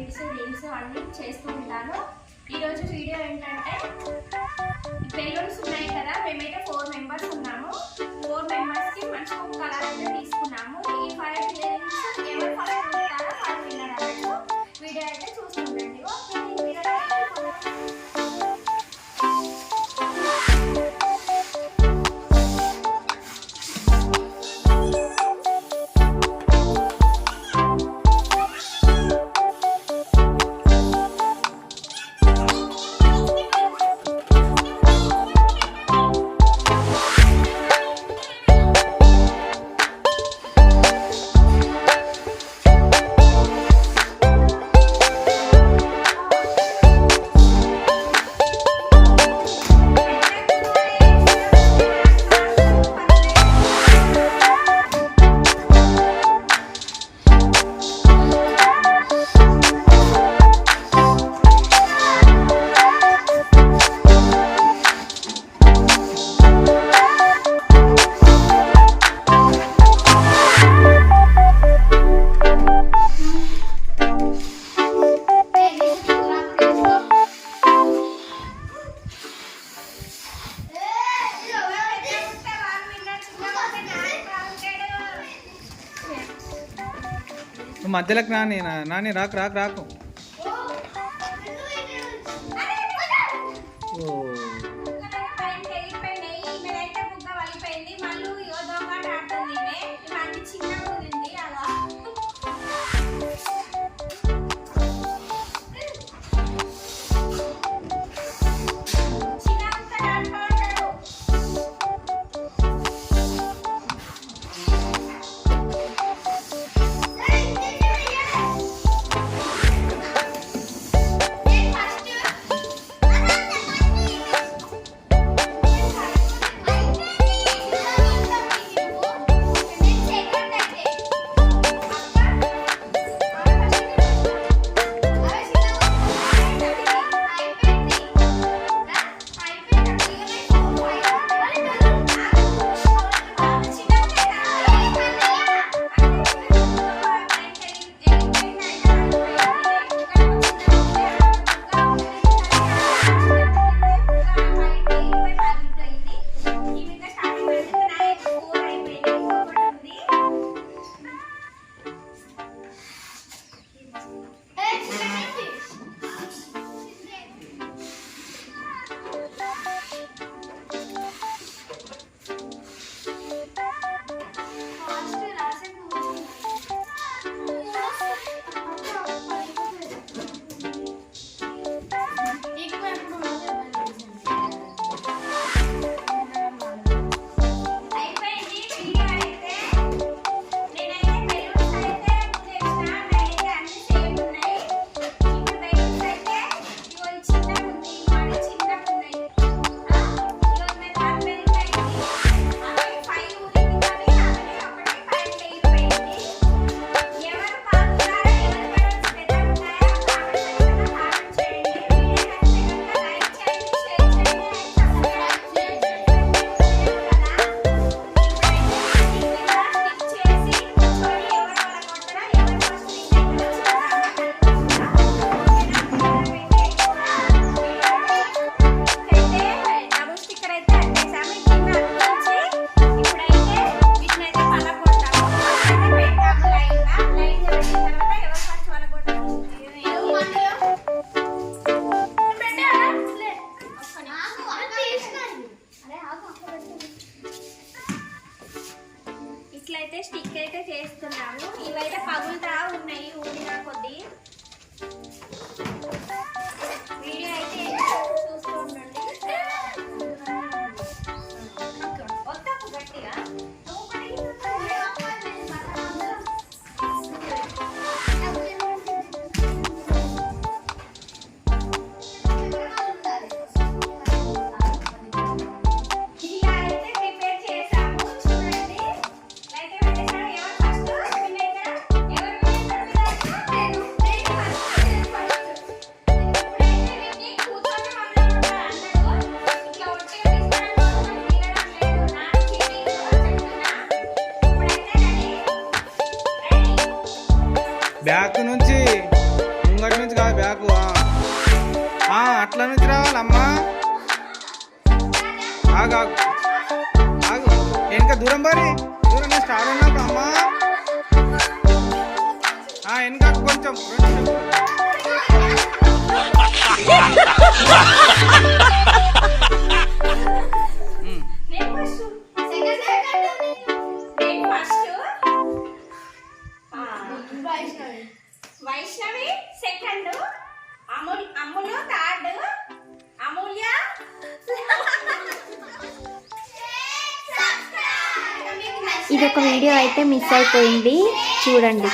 Reels అన్నీ చేస్తూ ఉంటాను. ఈరోజు వీడియో ఏంటంటే బెలూన్స్ ఉన్నాయి కదా, మేమైతే 4 మెంబర్స్ ఉన్నాము. 4 మెంబర్స్కి మంచి కలర్ అయితే తీసుకున్నాము. ఈ 5 బెలూన్స్ ఎవరు ఫస్ట్ ఉంటారో వాళ్ళు విన్నర్ అన్నట్టు. వీడియో అయితే చూస్తుండండి. మధ్యలోకి నాని రాకు రాకు రాకు. అట్లా నుంచి రావాలమ్మా. ఆగు ఆగు ఆగు, వెనక దూరం బారి, దూరంగా స్టార్ ఉన్నప్పుడు అమ్మా. వెనక కొంచెం నేను ఫస్ట్ వైష్ణవి సెకండ్, అమ్ములు థర్డ్, అమూల్య ఇది ఒక వీడియో అయితే మిస్ అయిపోయింది, చూడండి.